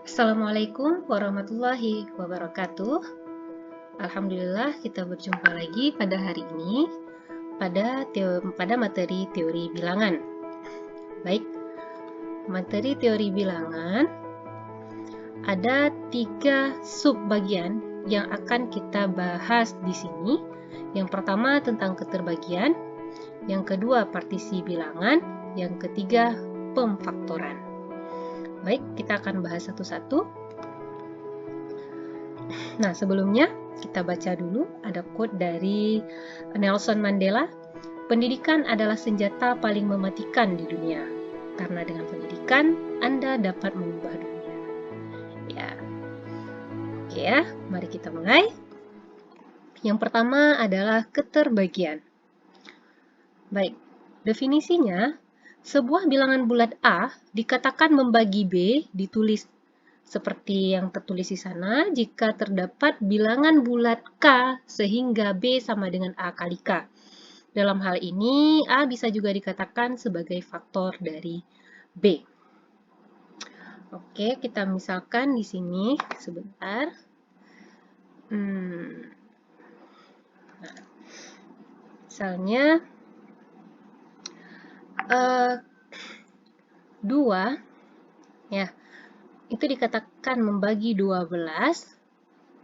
Assalamualaikum warahmatullahi wabarakatuh. Alhamdulillah kita berjumpa lagi pada hari ini pada materi teori bilangan. Baik, materi teori bilangan ada 3 subbagian yang akan kita bahas di sini. Yang pertama tentang keterbagian, yang kedua partisi bilangan, yang ketiga pemfaktoran. Baik, kita akan bahas satu-satu. Nah, sebelumnya kita baca dulu ada quote dari Nelson Mandela. Pendidikan adalah senjata paling mematikan di dunia, karena dengan pendidikan Anda dapat mengubah dunia. Ya, oke ya, mari kita mulai. Yang pertama adalah keterbagian. Baik, definisinya, sebuah bilangan bulat A dikatakan membagi B ditulis seperti yang tertulis di sana, jika terdapat bilangan bulat K sehingga B sama dengan A kali K. Dalam hal ini, A bisa juga dikatakan sebagai faktor dari B. Oke, kita misalkan di sini sebentar. Nah, misalnya 2 ya, itu dikatakan membagi 12.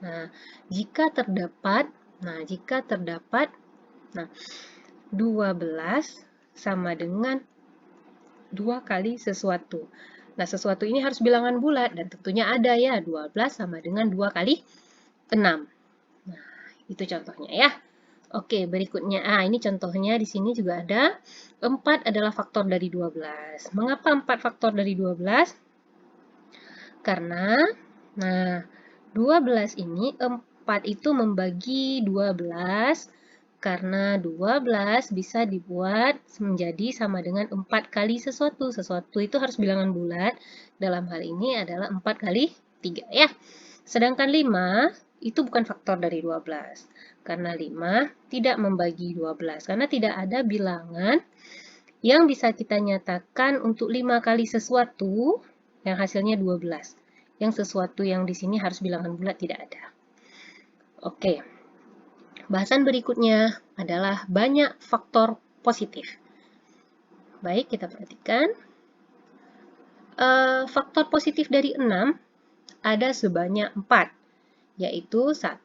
Nah, jika terdapat 12 sama dengan 2 kali sesuatu. Nah, sesuatu ini harus bilangan bulat dan tentunya ada ya, 12 sama dengan 2 kali 6. Nah, itu contohnya ya. Oke, berikutnya. Ini contohnya di sini juga ada. 4 adalah faktor dari 12. Mengapa 4 faktor dari 12? Karena, 12 ini 4 itu membagi 12, karena 12 bisa dibuat menjadi sama dengan 4 kali sesuatu. Sesuatu itu harus bilangan bulat. Dalam hal ini adalah 4 kali 3 ya. Sedangkan 5 itu bukan faktor dari 12. Karena 5 tidak membagi 12. Karena tidak ada bilangan yang bisa kita nyatakan untuk 5 kali sesuatu yang hasilnya 12. Yang sesuatu yang di sini harus bilangan bulat tidak ada. Oke. Bahasan berikutnya adalah banyak faktor positif. Baik, kita perhatikan. Faktor positif dari 6 ada sebanyak 4, yaitu 1,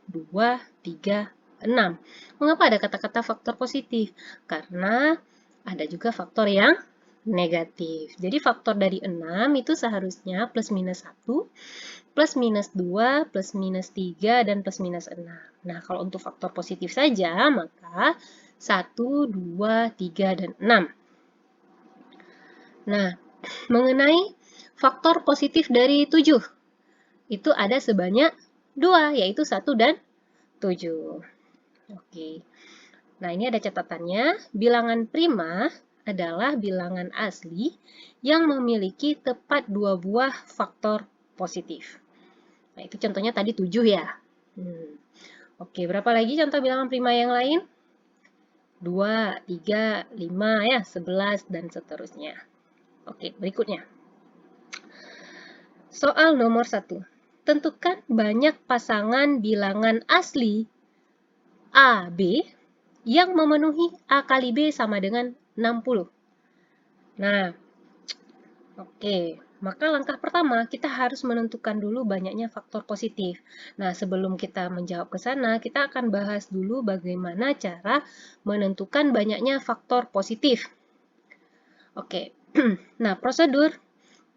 2, 3, 6. Mengapa ada kata-kata faktor positif? Karena ada juga faktor yang negatif. Jadi faktor dari 6 itu seharusnya plus minus 1, plus minus 2, plus minus 3, dan plus minus 6. Nah, kalau untuk faktor positif saja, maka 1, 2, 3, dan 6. Nah, mengenai faktor positif dari 7, itu ada sebanyak 2, yaitu 1 dan 7. Oke. Nah, ini ada catatannya. Bilangan prima adalah bilangan asli yang memiliki tepat 2 buah faktor positif. Nah, itu contohnya tadi 7 ya. Oke, berapa lagi contoh bilangan prima yang lain? 2, 3, 5 ya, 11, dan seterusnya. Oke, berikutnya. Soal nomor 1. Tentukan banyak pasangan bilangan asli A, B yang memenuhi A kali B sama dengan 60. Nah, oke. Maka langkah pertama, kita harus menentukan dulu banyaknya faktor positif. Nah, sebelum kita menjawab ke sana, kita akan bahas dulu bagaimana cara menentukan banyaknya faktor positif. Oke, nah prosedur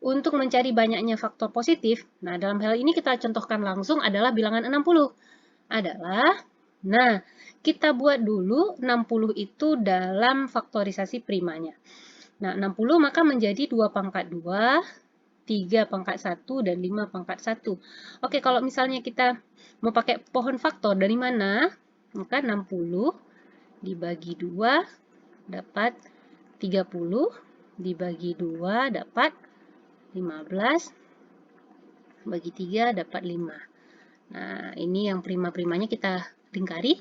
untuk mencari banyaknya faktor positif, nah dalam hal ini kita contohkan langsung adalah bilangan 60. Nah, kita buat dulu 60 itu dalam faktorisasi primanya. Nah, 60 maka menjadi 2 pangkat 2, 3 pangkat 1, dan 5 pangkat 1. Oke, kalau misalnya kita mau pakai pohon faktor dari mana? Maka 60 dibagi 2 dapat 30, dibagi 2 dapat 15, bagi 3 dapat 5. Nah, ini yang prima-primanya kita lingkari.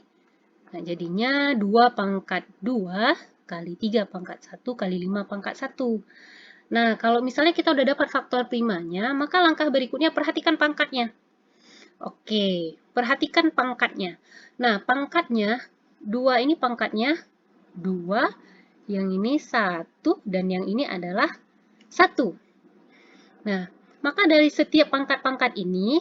Nah, jadinya 2 pangkat 2 kali 3 pangkat 1 kali 5 pangkat 1. Nah, kalau misalnya kita udah dapat faktor primanya, maka langkah berikutnya perhatikan pangkatnya. Oke, perhatikan pangkatnya. Nah, pangkatnya, 2 ini pangkatnya 2, yang ini 1, dan yang ini adalah 1. Nah, maka dari setiap pangkat-pangkat ini,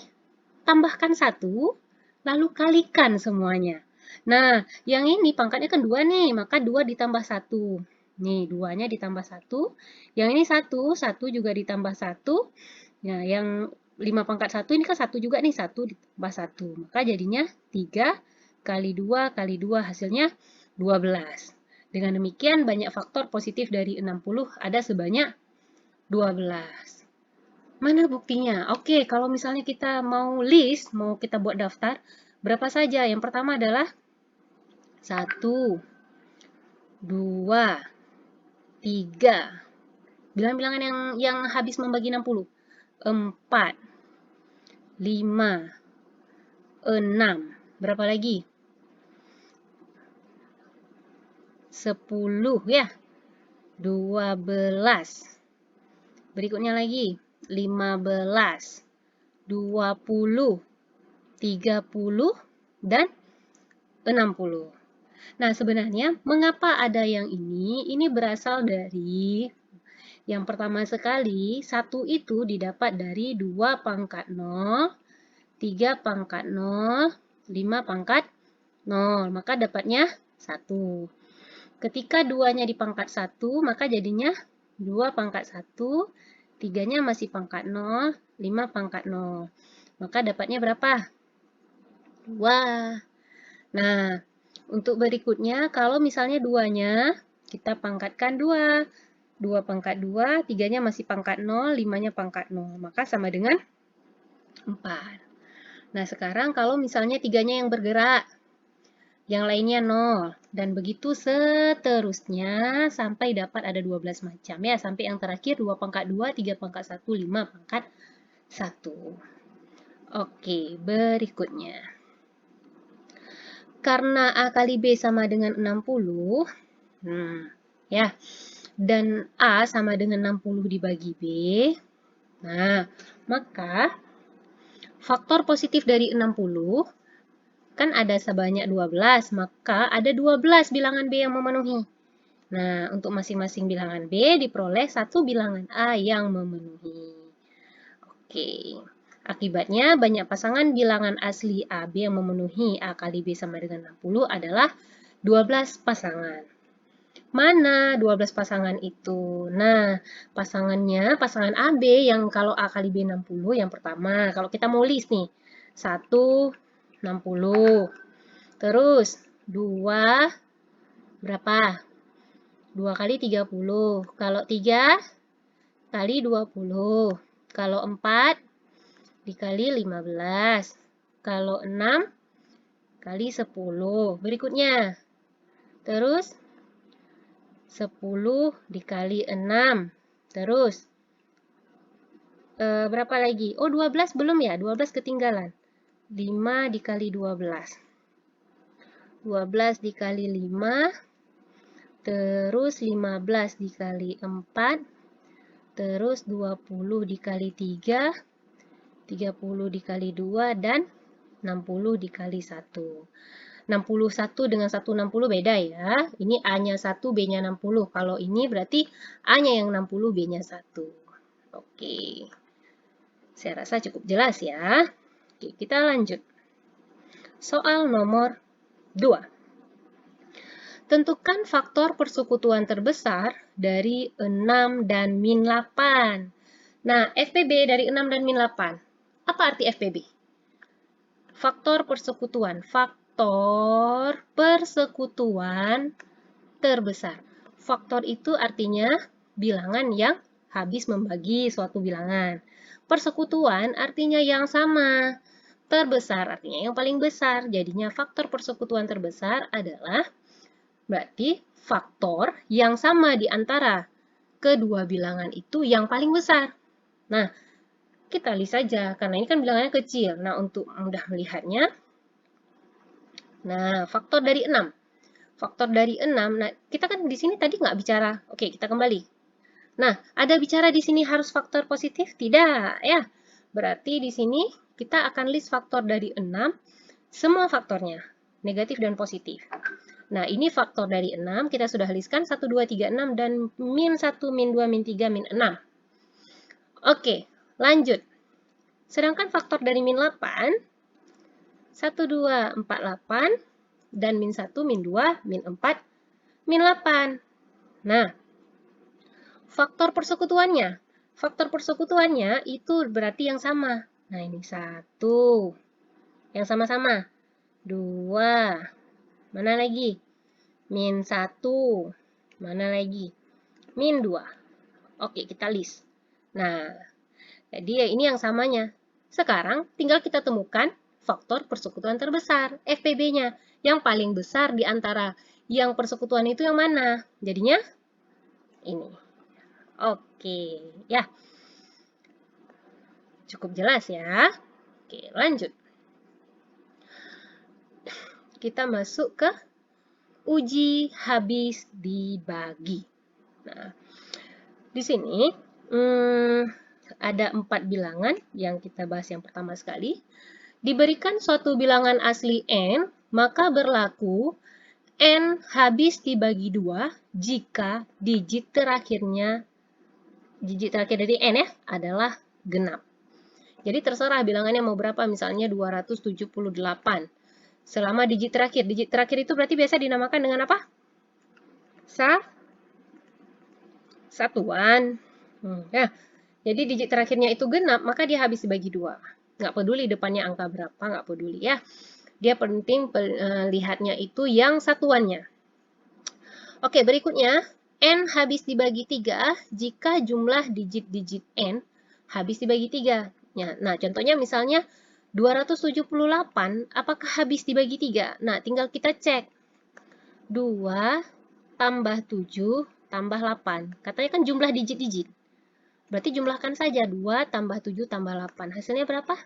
tambahkan 1, lalu kalikan semuanya. Nah, yang ini pangkatnya kan 2 nih, maka 2 ditambah 1. Nih, 2-nya ditambah 1. Yang ini 1, 1 juga ditambah 1. Nah, yang 5 pangkat 1 ini kan 1 juga nih, 1 ditambah 1. Maka jadinya 3 kali 2 kali 2 hasilnya 12. Dengan demikian banyak faktor positif dari 60 ada sebanyak 12. Mana buktinya? Oke, kalau misalnya kita mau list, mau kita buat daftar, berapa saja? Yang pertama adalah 1, 2, 3. Bilangan-bilangan yang habis membagi 60. 4, 5, 6. Berapa lagi? 10 ya. 12. Berikutnya lagi 15, 20, 30, dan 60. Nah, sebenarnya mengapa ada yang ini? Ini berasal dari yang pertama sekali, 1 itu didapat dari 2 pangkat 0, 3 pangkat 0, 5 pangkat 0. Maka dapatnya 1. Ketika 2-nya di pangkat 1, maka jadinya 2 pangkat 1, 3-nya masih pangkat 0, 5 pangkat 0. Maka dapatnya berapa? 2. Nah, untuk berikutnya, kalau misalnya 2-nya kita pangkatkan 2. 2 pangkat 2, 3-nya masih pangkat 0, 5-nya pangkat 0. Maka sama dengan 4. Nah, sekarang kalau misalnya 3-nya yang bergerak, yang lainnya 0. Dan begitu seterusnya sampai dapat ada 12 macam ya. Sampai yang terakhir 2 pangkat 2, 3 pangkat 1, 5 pangkat 1. Oke, berikutnya. Karena A kali B sama dengan 60, ya, dan A sama dengan 60 dibagi B, nah, maka faktor positif dari 60 kan ada sebanyak 12, maka ada 12 bilangan B yang memenuhi. Nah, untuk masing-masing bilangan B diperoleh satu bilangan A yang memenuhi. Oke, akibatnya banyak pasangan bilangan asli AB yang memenuhi A kali B sama dengan 60 adalah 12 pasangan. Mana 12 pasangan itu? Nah, pasangan AB yang kalau A kali B 60 yang pertama. Kalau kita mau list nih, 1, 60. Terus, 2, berapa? 2 kali 30. Kalau 3 kali 20. Kalau 4 dikali 15. Kalau 6 kali 10. Berikutnya. Terus, 10 dikali 6. Terus, berapa lagi? Oh, 12 belum ya? 12 ketinggalan. 5 dikali 12. 12 dikali 5. Terus 15 dikali 4. Terus 20 dikali 3. 30 dikali 2. Dan 60 dikali 1. 61 dengan 160 beda ya. Ini A-nya 1, B-nya 60. Kalau ini berarti A-nya yang 60, B-nya 1. Oke. Saya rasa cukup jelas ya. Oke, kita lanjut. Soal nomor 2. Tentukan faktor persekutuan terbesar dari 6 dan min 8. Nah, FPB dari 6 dan min 8. Apa arti FPB? Faktor persekutuan. Faktor persekutuan terbesar. Faktor itu artinya bilangan yang habis membagi suatu bilangan. Persekutuan artinya yang sama. Terbesar artinya yang paling besar. Jadinya faktor persekutuan terbesar adalah berarti faktor yang sama di antara kedua bilangan itu yang paling besar. Nah, kita list saja karena ini kan bilangannya kecil. Nah, untuk mudah melihatnya, nah, faktor dari 6. Faktor dari 6, nah kita kan di sini tadi nggak bicara, oke kita kembali. Nah, ada bicara di sini harus faktor positif? Tidak, ya. Berarti di sini kita akan list faktor dari 6, semua faktornya, negatif dan positif. Nah, ini faktor dari 6, kita sudah listkan 1, 2, 3, 6, dan min 1, min 2, min 3, min 6. Oke, lanjut. Sedangkan faktor dari min 8, 1, 2, 4, 8, dan min 1, min 2, min 4, min 8. Nah, faktor persekutuannya. Faktor persekutuannya itu berarti yang sama. Nah, ini 1. Yang sama-sama. 2. Mana lagi? Min 1. Mana lagi? Min 2. Oke, kita list. Nah, jadi ini yang samanya. Sekarang tinggal kita temukan faktor persekutuan terbesar, FPB-nya. Yang paling besar di antara yang persekutuan itu yang mana? Jadinya ini. Oke, ya. Cukup jelas ya. Oke, lanjut. Kita masuk ke uji habis dibagi. Nah, di sini ada 4 bilangan yang kita bahas yang pertama sekali. Diberikan suatu bilangan asli n, maka berlaku n habis dibagi 2 jika digit terakhir dari n ya adalah genap. Jadi terserah bilangannya mau berapa, misalnya 278. Selama digit terakhir itu berarti biasa dinamakan dengan apa? Satuan. Ya. Jadi digit terakhirnya itu genap, maka dia habis dibagi 2. Nggak peduli depannya angka berapa, nggak peduli ya. Dia penting lihatnya itu yang satuannya. Oke, berikutnya. N habis dibagi 3 jika jumlah digit-digit N habis dibagi 3. Nah, contohnya misalnya 278, apakah habis dibagi 3? Nah, tinggal kita cek. 2 tambah 7 tambah 8. Katanya kan jumlah digit-digit. Berarti jumlahkan saja 2 tambah 7 tambah 8. Hasilnya berapa?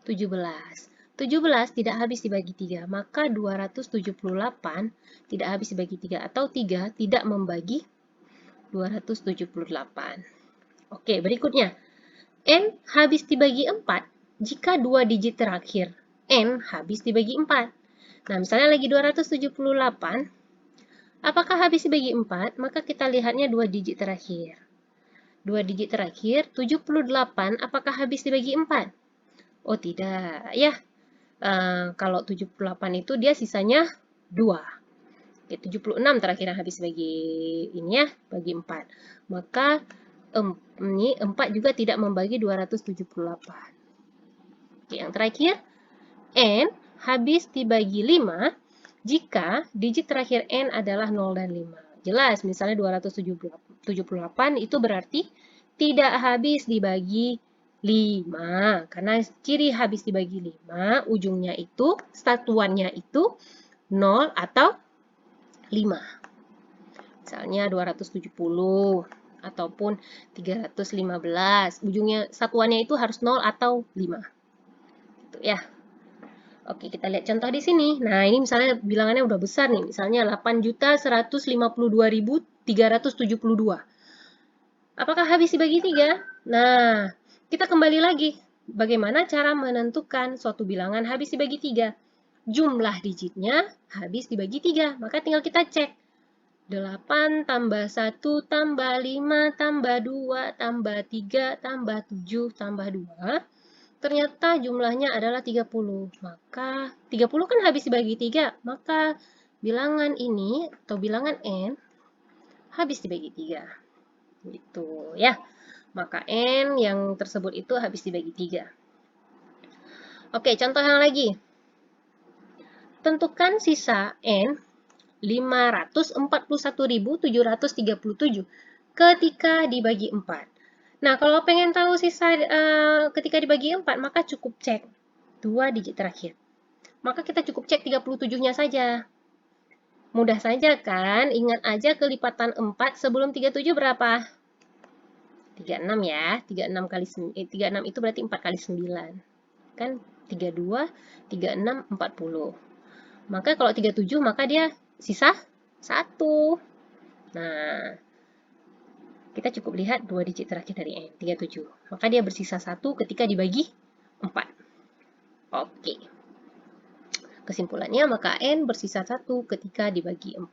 17. 17 tidak habis dibagi 3, maka 278 tidak habis dibagi 3, atau 3 tidak membagi 278. Oke, berikutnya. N habis dibagi 4 jika 2 digit terakhir N habis dibagi 4. Nah, misalnya lagi 278, apakah habis dibagi 4? Maka kita lihatnya 2 digit terakhir. 2 digit terakhir, 78, apakah habis dibagi 4? Oh, tidak. Ya, kalau 78 itu dia sisanya 2. Oke, 76 terakhir yang habis bagi ini ya, bagi 4. Maka ini 4 juga tidak membagi 278. Oke, yang terakhir, N habis dibagi 5 jika digit terakhir N adalah 0 dan 5. Jelas, misalnya 278 itu berarti tidak habis dibagi 5. Karena ciri habis dibagi 5, ujungnya itu, satuannya itu 0 atau 5. Misalnya 270 ataupun 315. Ujungnya satuannya itu harus 0 atau 5. Gitu ya. Oke, kita lihat contoh di sini. Nah, ini misalnya bilangannya udah besar nih. Misalnya 8.152.372. Apakah habis dibagi 3? Nah, kita kembali lagi. Bagaimana cara menentukan suatu bilangan habis dibagi 3? Jumlah digitnya habis dibagi 3. Maka tinggal kita cek. 8 tambah 1 tambah 5 tambah 2 tambah 3 tambah 7 tambah 2. Ternyata jumlahnya adalah 30. Maka 30 kan habis dibagi 3. Maka bilangan ini atau bilangan N habis dibagi 3. Gitu ya. Maka N yang tersebut itu habis dibagi 3. Oke, contoh yang lagi. Tentukan sisa N 541.737 ketika dibagi 4. Nah, kalau pengen tahu sisa ketika dibagi 4, maka cukup cek 2 digit terakhir. Maka kita cukup cek 37-nya saja. Mudah saja kan? Ingat aja kelipatan 4 sebelum 37 berapa? 36 ya. 36 itu berarti 4 kali 9. Kan 32, 36, 40. Maka kalau 37, maka dia sisa 1. Nah, Kita cukup lihat 2 digit terakhir dari N, 37. Maka dia bersisa 1 ketika dibagi 4. Oke. Kesimpulannya, maka N bersisa 1 ketika dibagi 4.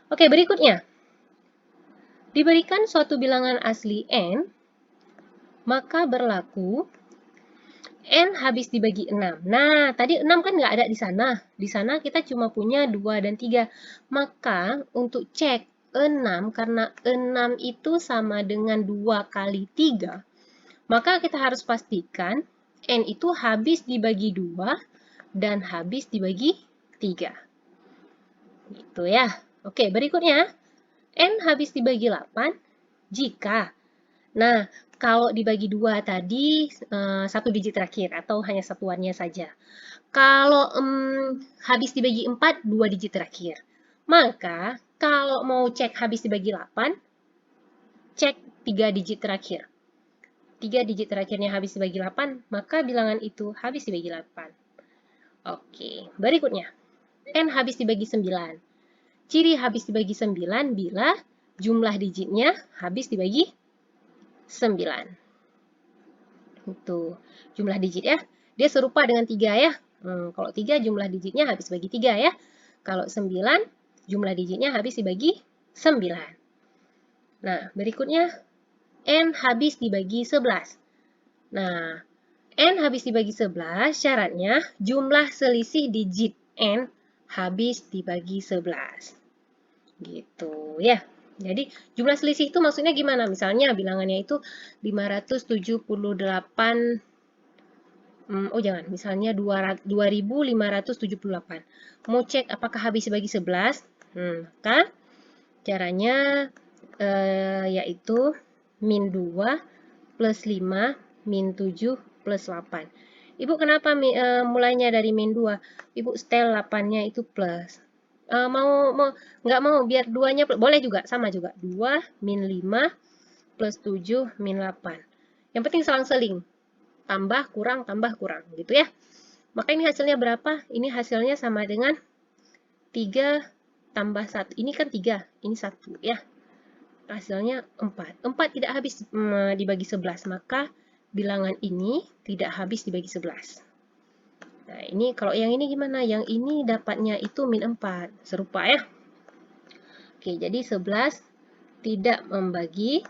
Oke, berikutnya. Diberikan suatu bilangan asli N, maka berlaku N habis dibagi 6. Nah, tadi 6 kan nggak ada di sana. Di sana kita cuma punya 2 dan 3. Maka, untuk cek 6, karena 6 itu sama dengan 2 kali 3, maka kita harus pastikan N itu habis dibagi 2 dan habis dibagi 3. Gitu ya. Oke, berikutnya. N habis dibagi 8 jika. Nah, kalau dibagi 2 tadi 1 digit terakhir atau hanya satuannya saja. Kalau habis dibagi 4, 2 digit terakhir. Maka, kalau mau cek habis dibagi 8, cek 3 digit terakhir. 3 digit terakhirnya habis dibagi 8, maka bilangan itu habis dibagi 8. Oke, berikutnya. N habis dibagi 9. Ciri habis dibagi 9 bila jumlah digitnya habis dibagi 9. Itu jumlah digit ya. Dia serupa dengan 3 ya. Kalau 3 jumlah digitnya habis bagi 3 ya. Kalau 9 jumlah digitnya habis dibagi 9. Nah, berikutnya N habis dibagi 11. Nah, N habis dibagi 11 syaratnya jumlah selisih digit N habis dibagi 11. Gitu ya. Jadi jumlah selisih itu maksudnya gimana? Misalnya bilangannya itu 578, jangan, misalnya 2578. Mau cek apakah habis dibagi 11? Maka caranya yaitu min 2 plus 5 min 7 plus 8. Ibu kenapa mulainya dari min 2? Ibu setel 8-nya itu plus. Nggak mau biar 2-nya boleh juga, sama juga. 2 min 5 plus 7 min 8. Yang penting selang-seling. Tambah, kurang, gitu ya. Maka ini hasilnya berapa? Ini hasilnya sama dengan 3 tambah 1. Ini kan 3, ini 1 ya. Hasilnya 4. 4 tidak habis dibagi 11, maka bilangan ini tidak habis dibagi 11. Nah, ini kalau yang ini gimana? Yang ini dapatnya itu min 4. Serupa ya. Oke, jadi 11 tidak membagi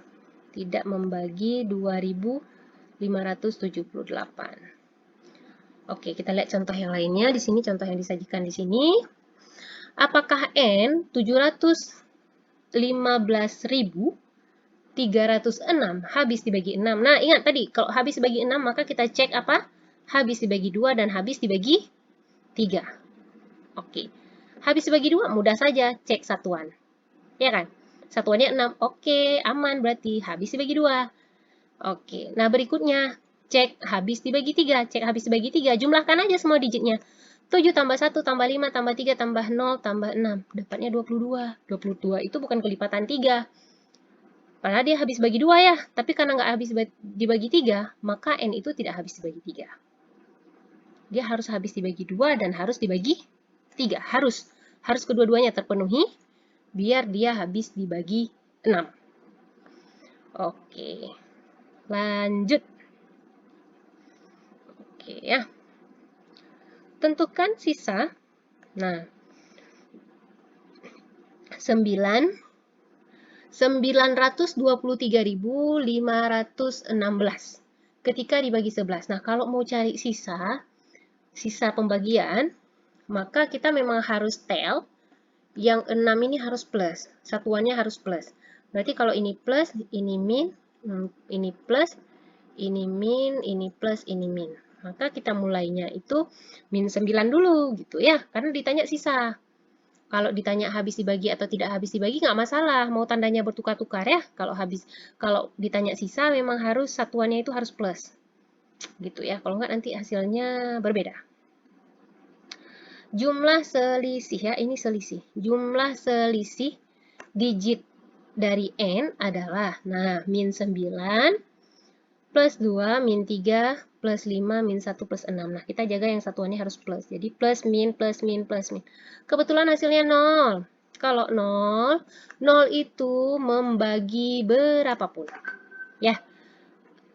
2578. Oke, kita lihat contoh yang lainnya. Di sini contoh yang disajikan di sini. Apakah N 715.306 habis dibagi 6? Nah, ingat tadi, kalau habis dibagi 6, maka kita cek apa? Habis dibagi 2 dan habis dibagi 3. Oke. Habis dibagi 2, mudah saja cek satuan. Ya kan? Satuannya 6. Oke, aman berarti habis dibagi 2. Oke, nah berikutnya cek habis dibagi 3. Cek habis dibagi 3, jumlahkan aja semua digitnya. 7 tambah 1 tambah 5 tambah 3 tambah 0 tambah 6. Dapatnya 22. 22 itu bukan kelipatan 3. Padahal dia habis bagi 2 ya. Tapi karena nggak habis dibagi 3, maka N itu tidak habis dibagi 3. Dia harus habis dibagi 2 dan harus dibagi 3. Harus kedua-duanya terpenuhi biar dia habis dibagi 6. Oke. Lanjut. Oke ya. Tentukan sisa. Nah, 923.516 ketika dibagi 11. Nah, kalau mau cari sisa pembagian, maka kita memang harus tel. Yang 6 ini harus plus. Satuannya harus plus. Berarti kalau ini plus, ini min, ini plus, ini min, ini plus, ini min. Maka kita mulainya itu min 9 dulu gitu ya. Karena ditanya sisa. Kalau ditanya habis dibagi atau tidak habis dibagi nggak masalah. Mau tandanya bertukar-tukar ya. Kalau ditanya sisa memang harus satuannya itu harus plus. Gitu ya. Kalau nggak nanti hasilnya berbeda. Jumlah selisih ya, ini selisih. Jumlah selisih digit dari N adalah, nah, min 9 plus 2, min 3, plus 5, min 1, plus 6. Nah, kita jaga yang satuannya harus plus. Jadi plus, min, plus, min, plus, min. Kebetulan hasilnya 0. Kalau 0, 0 itu membagi berapapun. Ya,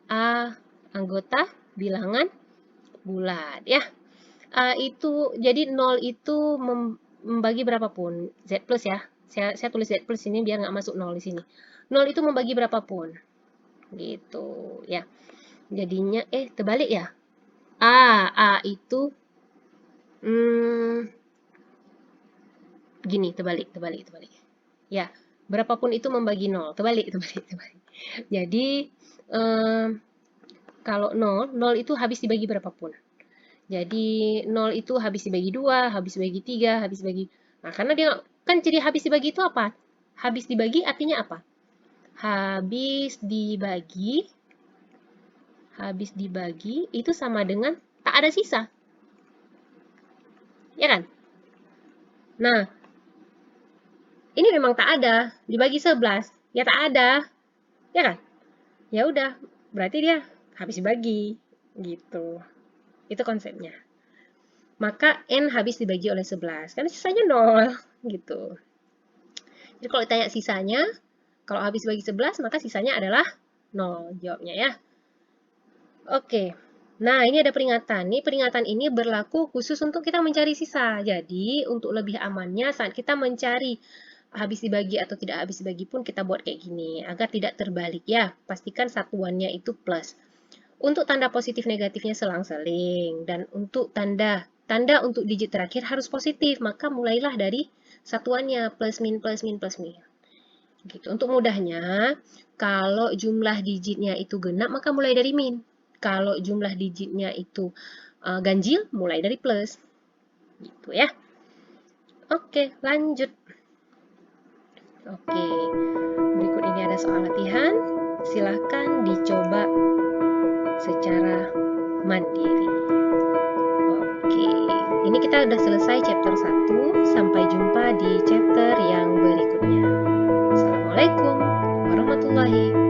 A anggota bilangan bulat ya. Jadi 0 itu membagi berapapun. Z plus ya. Saya tulis Z plus ini biar nggak masuk 0 di sini. 0 itu membagi berapapun. Gitu ya. Jadinya terbalik ya. A itu gini, terbalik. Ya, berapapun itu membagi 0. Terbalik. Jadi kalau 0 itu habis dibagi berapapun. Jadi 0 itu habis dibagi 2, habis dibagi 3, habis dibagi. Nah, karena dia kan jadi habis dibagi itu apa? Habis dibagi artinya apa? Habis dibagi itu sama dengan tak ada sisa. Ya kan? Nah, ini memang tak ada, dibagi 11, ya tak ada. Ya kan? Ya udah, berarti dia habis dibagi gitu. Itu konsepnya. Maka N habis dibagi oleh 11, karena sisanya 0 gitu. Jadi kalau ditanya sisanya, kalau habis dibagi 11, maka sisanya adalah 0 jawabnya ya. Oke. Nah, ini ada peringatan. Peringatan ini berlaku khusus untuk kita mencari sisa. Jadi, untuk lebih amannya saat kita mencari habis dibagi atau tidak habis dibagi pun kita buat kayak gini, agar tidak terbalik ya. Pastikan satuannya itu plus. Untuk tanda positif negatifnya selang-seling, dan untuk tanda untuk digit terakhir harus positif, maka mulailah dari satuannya plus min plus min plus min. Gitu. Untuk mudahnya, kalau jumlah digitnya itu genap maka mulai dari min. Kalau jumlah digitnya itu ganjil, mulai dari plus. Gitu ya. Oke, lanjut. Oke, berikut ini ada soal latihan. Silahkan dicoba secara mandiri. Oke, ini kita udah selesai chapter 1. Sampai jumpa di chapter yang berikutnya. Assalamualaikum warahmatullahi wabarakatuh.